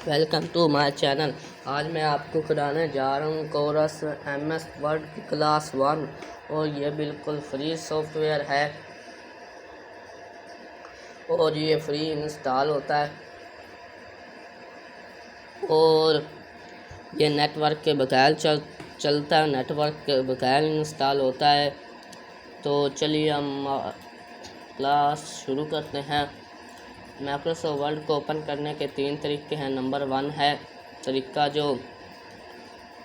Welcome to my channel. आज मैं आपको कराने जा रहा हूँ कोरस MS वर्ड की क्लास 1 और ये बिल्कुल फ्री सॉफ्टवेयर है और ये फ्री इंस्टॉल होता है और ये नेटवर्क के बगैर चलता है, नेटवर्क के बगैर इंस्टॉल होता है। तो चलिए हम क्लास शुरू करते हैं। माइक्रोसॉफ्ट वर्ड को ओपन करने के 3 तरीके हैं। नंबर 1 है तरीका जो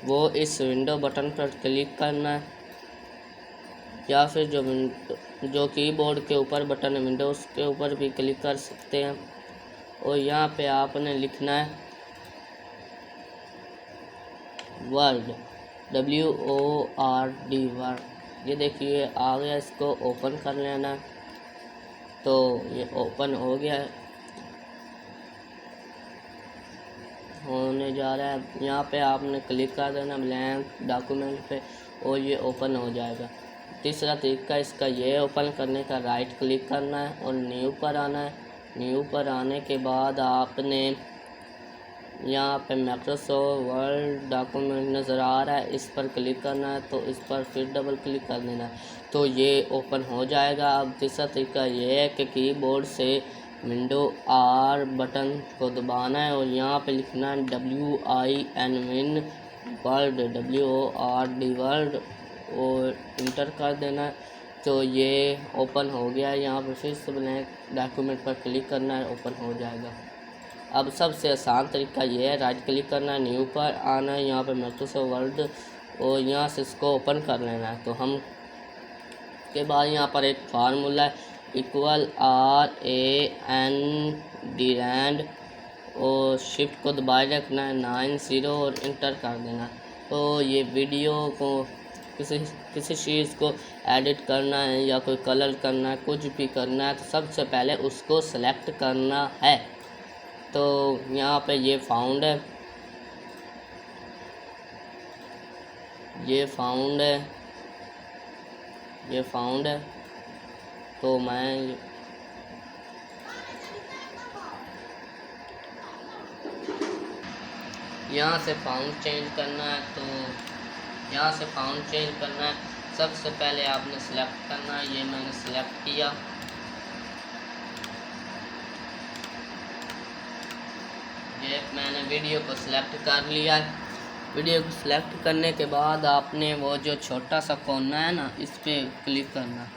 वो इस विंडो बटन पर क्लिक करना है या फिर जो कीबोर्ड के ऊपर बटन है विंडोज़ के ऊपर भी क्लिक कर सकते हैं और यहाँ पे आपने लिखना है वर्ड WORD वर्ड। ये देखिए आ गया, इसको ओपन कर लेना है। तो ये ओपन हो गया है, होने जा रहा है। यहाँ पे आपने क्लिक कर देना ब्लैंक डॉक्यूमेंट पे और ये ओपन हो जाएगा। तीसरा तरीका इसका ये ओपन करने का, राइट क्लिक करना है और न्यू पर आना है। न्यू पर आने के बाद आपने यहाँ पे माइक्रोसॉफ्ट वर्ड डॉक्यूमेंट नज़र आ रहा है, इस पर क्लिक करना है। तो इस पर फिर डबल क्लिक कर देना है तो ये ओपन हो जाएगा। अब तीसरा तरीका ये है कि कीबोर्ड से विंडो R बटन को दबाना है और यहाँ पे लिखना है WIN वर्ड WORD वर्ड और इंटर कर देना है। तो ये ओपन हो गया है। यहाँ पर फिर से ब्लैंक डॉक्यूमेंट पर क्लिक करना है, ओपन हो जाएगा। अब सबसे आसान तरीका ये है, राइट क्लिक करना है, न्यू पर आना है, यहाँ पर माइक्रोसॉफ्ट वर्ड और यहाँ से इसको ओपन कर लेना है। तो हम के बाद यहाँ पर एक फार्मूला है =RAN डीरैंड और शिफ्ट को दबाए रखना है 90 और इंटर कर देना। तो ये वीडियो को किसी चीज़ को एडिट करना है या कोई कलर करना है, कुछ भी करना है तो सबसे पहले उसको सेलेक्ट करना है। तो यहाँ पे ये फाउंड है, ये फाउंड है। तो मैं यहाँ से फाउंड चेंज करना है। तो यहाँ से फाउंड चेंज करना है, सबसे पहले आपने सेलेक्ट करना है। ये मैंने सेलेक्ट किया। ये मैंने वीडियो को सिलेक्ट कर लिया है। वीडियो को सिलेक्ट करने के बाद आपने वो जो छोटा सा कोना है ना, इस पे क्लिक करना।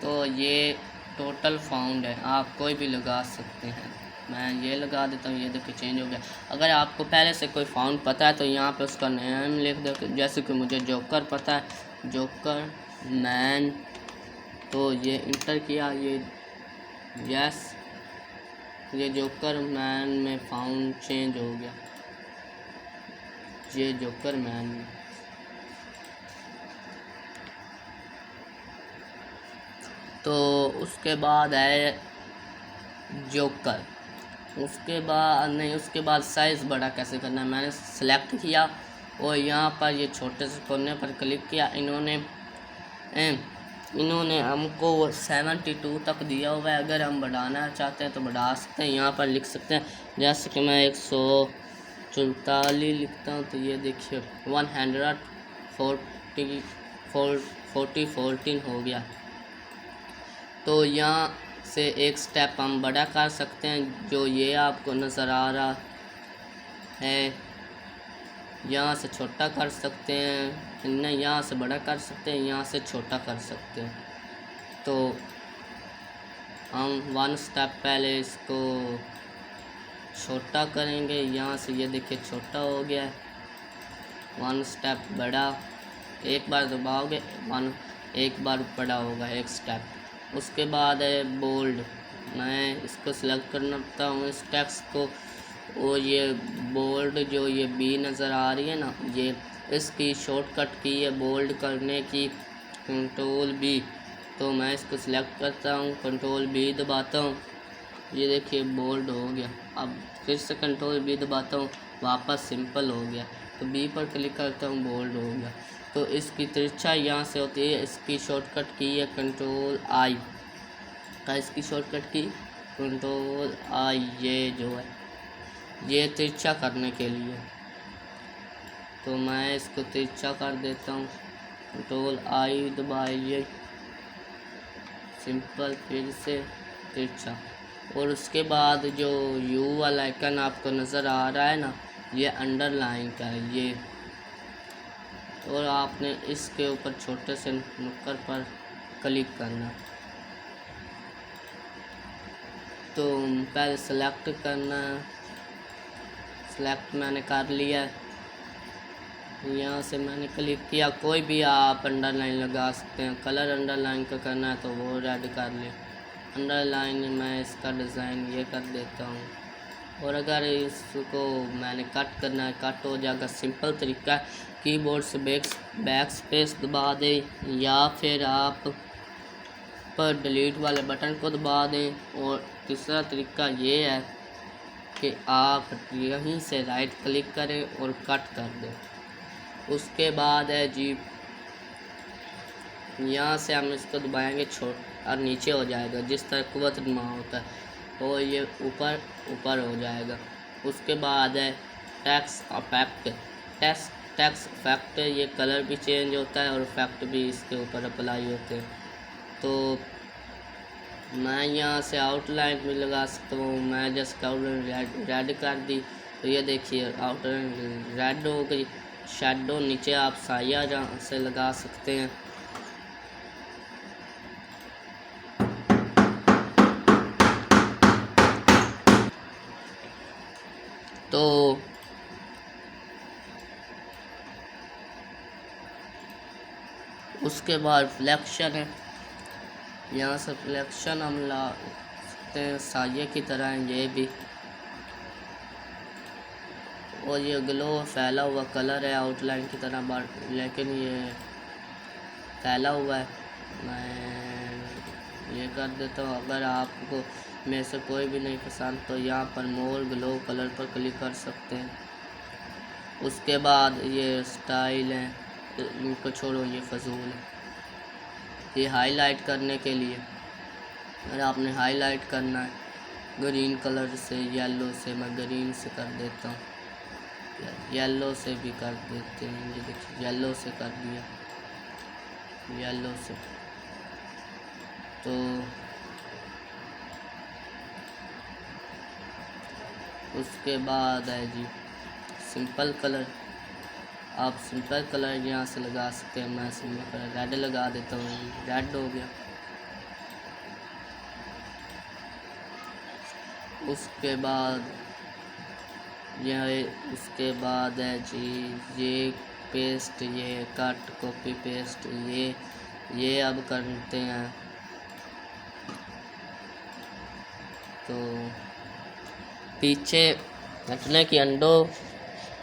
तो ये टोटल फाउंड है, आप कोई भी लगा सकते हैं। मैं ये लगा देता हूँ, ये देखिए चेंज हो गया। अगर आपको पहले से कोई फाउंड पता है तो यहाँ पे उसका नेम लिख दो, जैसे कि मुझे जोकर पता है, जोकर मैन। तो ये इंटर किया, ये यस, ये जोकर मैन में फाउंड चेंज हो गया। ये जोकर मैन में तो उसके बाद है जोकर। उसके बाद साइज़ बड़ा कैसे करना है, मैंने सेलेक्ट किया और यहाँ पर ये छोटे से कोने पर क्लिक किया। इन्होंने हमको 72 तक दिया हुआ है। अगर हम बढ़ाना चाहते हैं तो बढ़ा सकते हैं, यहाँ पर लिख सकते हैं। जैसे कि मैं 144 लिखता हूँ तो ये देखिए 114 हो गया। तो यहाँ से एक स्टेप हम बड़ा कर सकते हैं, जो ये आपको नज़र आ रहा है। यहाँ से छोटा कर सकते हैं, नहीं यहाँ से बड़ा कर सकते हैं, यहाँ से छोटा कर सकते हैं। तो हम 1 स्टेप पहले इसको छोटा करेंगे। यहाँ से ये देखिए छोटा हो गया है। 1 स्टेप बड़ा, एक बार दबाओगे एक बार बड़ा होगा 1 स्टेप। उसके बाद है बोल्ड। मैं इसको सिलेक्ट करता हूँ इस टेक्स्ट को और ये बोल्ड जो ये बी नज़र आ रही है ना, ये इसकी शॉर्टकट की है बोल्ड करने की, Ctrl+B। तो मैं इसको सिलेक्ट करता हूँ, Ctrl+B दबाता हूँ, ये देखिए बोल्ड हो गया। अब फिर से Ctrl+B दबाता हूँ, वापस सिंपल हो गया। तो बी पर क्लिक करता हूँ, बोल्ड हो गया। तो इसकी तिरछा यहाँ से होती है, इसकी शॉर्टकट की है Ctrl+I। इसकी शॉर्टकट की Ctrl+I, ये जो है ये तिरछा करने के लिए। तो मैं इसको तिरछा कर देता हूँ, कंट्रोल आई दबाइए, सिंपल, फिर से तिरछा। और उसके बाद जो यू वाला आइकन आपको नज़र आ रहा है ना, ये अंडरलाइन का है ये, और आपने इसके ऊपर छोटे से नुक्कर पर क्लिक करना। तो पहले सेलेक्ट करना, सेलेक्ट मैंने कर लिया, यहाँ से मैंने क्लिक किया। कोई भी आप अंडरलाइन लगा सकते हैं, कलर अंडरलाइन का करना है तो वो रेड कर ले। अंडरलाइन मैं इसका डिज़ाइन ये कर देता हूँ, और अगर इसको मैंने कट करना है कट हो जाएगा। सिंपल तरीका है, कीबोर्ड से बैक स्पेस दबा दें या फिर आप पर डिलीट वाले बटन को दबा दें। और तीसरा तरीका ये है कि आप यहीं से राइट क्लिक करें और कट कर दें। उसके बाद है जी, यहाँ से हम इसको दबाएंगे छोड़ और नीचे हो जाएगा, जिस तरह कुव्वत नुमा होता है, और ये ऊपर ऊपर हो जाएगा। उसके बाद है टेक्स्ट इफेक्ट। टेक्स्ट इफेक्ट, ये कलर भी चेंज होता है और इफेक्ट भी इसके ऊपर अप्लाई होते हैं। तो मैं यहाँ से आउटलाइन भी लगा सकता हूँ, मैं जस्ट आउटलाइन रेड कर दी, तो ये देखिए आउटलाइन रेड हो गई। शैडो नीचे आप साया जहाँ से लगा सकते हैं। तो उसके बाद फ्लेक्शन है, यहाँ से फ्लेक्शन हम ला सकते हैं साये की तरह ये भी। और ये ग्लो फैला हुआ कलर है आउटलाइन की तरह, लेकिन ये फैला हुआ है। मैं ये कर देता हूँ। अगर आपको में से कोई भी नहीं पसंद तो यहाँ पर मोर ग्लो कलर पर क्लिक कर सकते हैं। उसके बाद ये स्टाइल है, इनको छोड़ो, ये फजूल है। ये हाईलाइट करने के लिए अगर आपने हाईलाइट करना है ग्रीन कलर से, येलो से, मैं ग्रीन से कर देता हूँ, येलो से भी कर देते हैं। ये देखिए येलो से कर दिया, येलो से। तो उसके बाद है जी सिंपल कलर। आप सिंपल कलर यहाँ से लगा सकते हैं। मैं सिंपल कलर रेड लगा देता हूँ, रेड हो गया। उसके बाद उसके बाद है जी ये पेस्ट, ये कट कॉपी पेस्ट, ये अब करते हैं। तो पीछे हटने की अंडो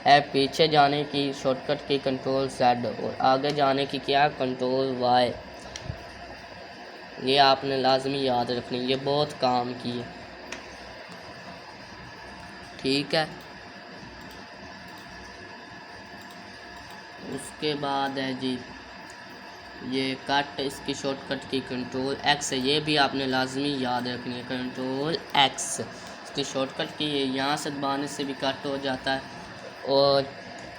है, पीछे जाने की शॉर्टकट की कंट्रोल Z, और आगे जाने की क्या कंट्रोल Y। ये आपने लाजमी याद रखनी, ये बहुत काम की है, ठीक है। उसके बाद है जी ये कट, इसकी शॉर्टकट की कंट्रोल X है, ये भी आपने लाजमी याद रखनी है, कंट्रोल X इसकी शॉर्टकट की। यहाँ से दबाने से भी कट हो जाता है, और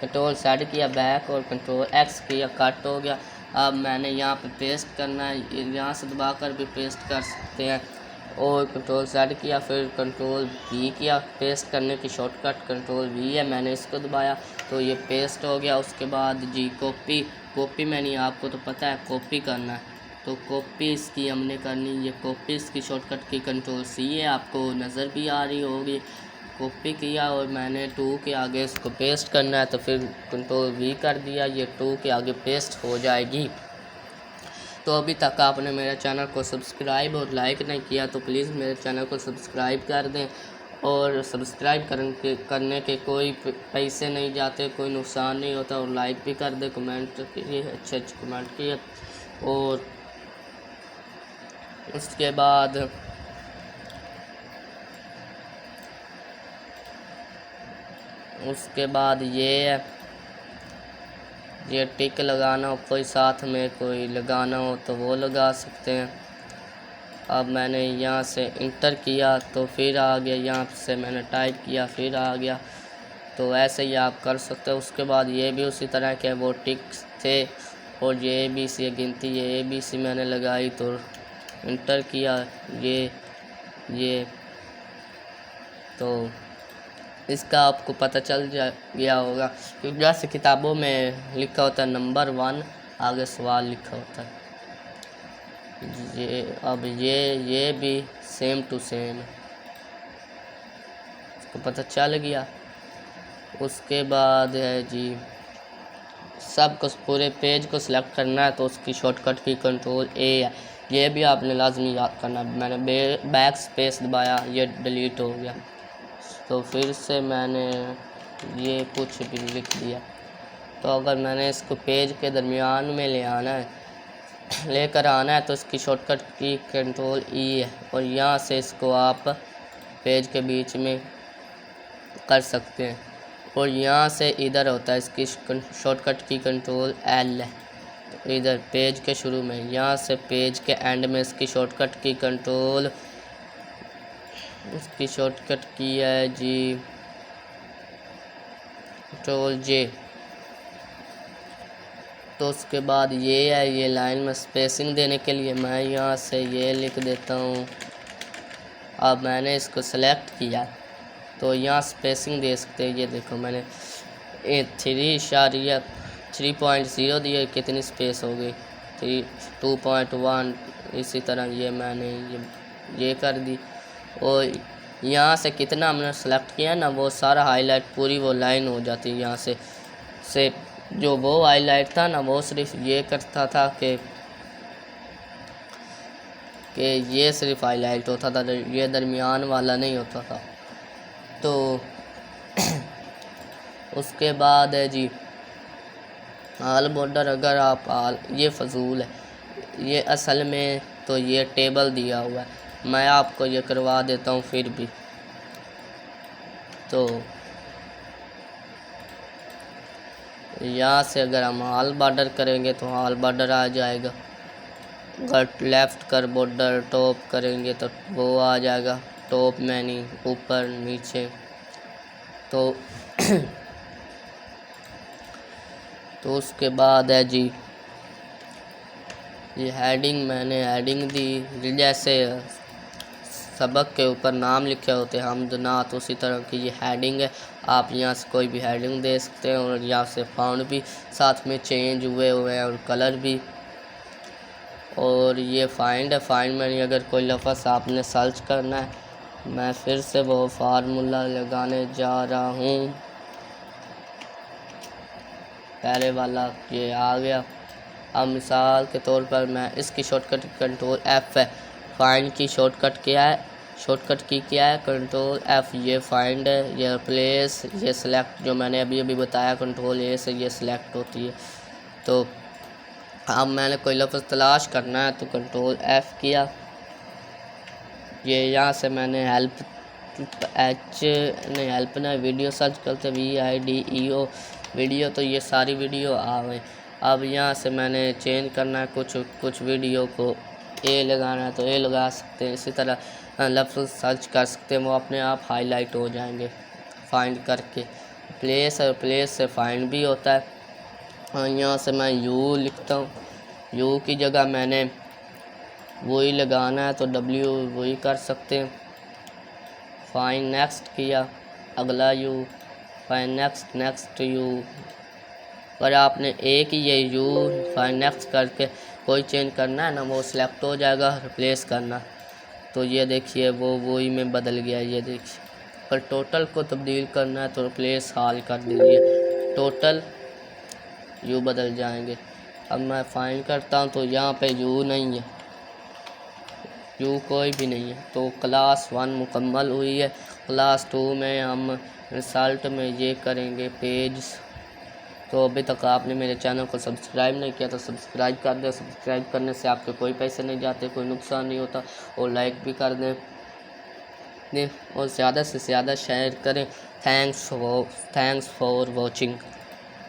कंट्रोल Z किया बैक और कंट्रोल X किया कट हो गया। अब मैंने यहाँ पे पेस्ट करना है, यहाँ से दबा कर भी पेस्ट कर सकते हैं, और कंट्रोल Z किया फिर कंट्रोल V किया। पेस्ट करने की शॉर्टकट कंट्रोल V है, मैंने इसको दबाया तो ये पेस्ट हो गया। उसके बाद जी कॉपी मैंने आपको तो पता है कॉपी करना है, तो कॉपी इसकी हमने करनी, ये कॉपी इसकी शॉर्टकट की कंट्रोल C है, आपको नज़र भी आ रही होगी। कॉपी किया और मैंने 2 के आगे इसको पेस्ट करना है, तो फिर कंट्रोल V कर दिया, ये 2 के आगे पेस्ट हो जाएगी। तो अभी तक आपने मेरे चैनल को सब्सक्राइब और लाइक नहीं किया तो प्लीज़ मेरे चैनल को सब्सक्राइब कर दें। और सब्सक्राइब करने के कोई पैसे नहीं जाते, कोई नुकसान नहीं होता, और लाइक भी कर दें, कमेंट कीजिए, अच्छे कमेंट किए। और उसके बाद ये टिक लगाना हो, कोई साथ में कोई लगाना हो तो वो लगा सकते हैं। अब मैंने यहाँ से इंटर किया तो फिर आ गया, यहाँ से मैंने टाइप किया फिर आ गया। तो ऐसे ही आप कर सकते हो। उसके बाद ये भी उसी तरह के वो टिक्स थे और ये ABC गिनती, ये ABC मैंने लगाई तो इंटर किया ये तो इसका आपको पता चल गया होगा, क्योंकि जैसे किताबों में लिखा होता है नंबर 1 आगे सवाल लिखा होता है। अब ये भी सेम टू सेम है, इसको पता चल गया। उसके बाद है जी सब कुछ पूरे पेज को सिलेक्ट करना है तो उसकी शॉर्टकट की कंट्रोल A है, ये भी आपने लाजमी याद करना। मैंने बैक स्पेस दबाया, ये डिलीट हो गया। तो फिर से मैंने ये कुछ भी लिख दिया। तो अगर मैंने इसको पेज के दरमियान में लेकर आना है तो इसकी शॉर्टकट की कंट्रोल E है, और यहाँ से इसको आप पेज के बीच में कर सकते हैं। और यहाँ से इधर होता है इसकी शॉर्टकट की कंट्रोल L है, तो इधर पेज के शुरू में, यहाँ से पेज के एंड में इसकी शॉर्टकट की कंट्रोल की है जी कंट्रोल J। तो उसके बाद ये है, ये लाइन में स्पेसिंग देने के लिए मैं यहाँ से ये लिख देता हूँ। अब मैंने इसको सेलेक्ट किया तो यहाँ स्पेसिंग दे सकते हैं। ये देखो मैंने 3.0 दिए, कितनी स्पेस हो गई 2.1। इसी तरह ये मैंने ये कर दी, और यहाँ से कितना हमने सेलेक्ट किया ना वो सारा हाईलाइट पूरी वो लाइन हो जाती है। यहाँ से जो वो हाईलाइट था ना वो सिर्फ ये करता था कि ये सिर्फ हाईलाइट होता था, ये दरमियान वाला नहीं होता था। तो उसके बाद है जी आल बॉर्डर। अगर आप ये फजूल है, ये असल में तो ये टेबल दिया हुआ है, मैं आपको ये करवा देता हूँ फिर भी। तो यहाँ से अगर हम आल बॉर्डर करेंगे तो आल बॉर्डर आ जाएगा। अगर लेफ़्ट कर बॉर्डर टॉप करेंगे तो वो आ जाएगा, टॉप मैनी ऊपर नीचे। तो तो उसके बाद है जी ये हेडिंग, मैंने हेडिंग दी जैसे सबक के ऊपर नाम लिखे होते हैं हमद नात, उसी तरह की ये हेडिंग है। आप यहाँ से कोई भी हेडिंग दे सकते हैं, और यहाँ से फाउंड भी साथ में चेंज हुए हैं और कलर भी। और ये फाइंड है, फाइंड में अगर कोई लफ्ज़ आपने सर्च करना है, मैं फिर से वो फार्मूला लगाने जा रहा हूँ। पहले वाला ये आ गया। अब मिसाल के तौर पर मैं इसकी शॉर्टकट कंट्रोल F है, फाइंड की शॉर्टकट क्या है, शॉर्टकट की क्या है कंट्रोल F। ये फाइंड है, ये रिप्लेस, ये सिलेक्ट जो मैंने अभी बताया कंट्रोल A से ये सिलेक्ट होती है। तो अब मैंने कोई लफ्ज़ तलाश करना है तो कंट्रोल F किया। ये यहाँ से मैंने हेल्प ना वीडियो सर्च करते VIDEO वीडियो, तो ये सारी वीडियो आ गई। अब यहाँ से मैंने चेंज करना है कुछ वीडियो को A लगाना है तो A लगा सकते हैं। इसी तरह लफ्ज़ सर्च कर सकते हैं, वो अपने आप हाईलाइट हो जाएंगे फाइंड करके। प्लेस और प्लेस से फाइंड भी होता है। और यहाँ से मैं U लिखता हूँ, U की जगह मैंने वही लगाना है तो W वही कर सकते हैं। फाइंड नेक्स्ट किया, अगला U, फाइंड नेक्स्ट U। और आपने एक ही ये U फाइंड नेक्स्ट करके कोई चेंज करना है ना वो सिलेक्ट हो जाएगा, रिप्लेस करना। तो ये देखिए वो वही में बदल गया, ये देखिए। पर टोटल को तब्दील करना है तो रिप्लेस हाल कर दीजिए, टोटल U बदल जाएंगे। अब मैं फाइंड करता हूँ तो यहाँ पे U नहीं है, U कोई भी नहीं है। तो क्लास 1 मुकम्मल हुई है। क्लास 2 में हम रिज़ल्ट में ये करेंगे पेज। तो अभी तक आपने मेरे चैनल को सब्सक्राइब नहीं किया तो सब्सक्राइब कर दें। सब्सक्राइब करने से आपके कोई पैसे नहीं जाते, कोई नुकसान नहीं होता। और लाइक भी कर दें और ज़्यादा से ज़्यादा शेयर करें। Thanks for watching.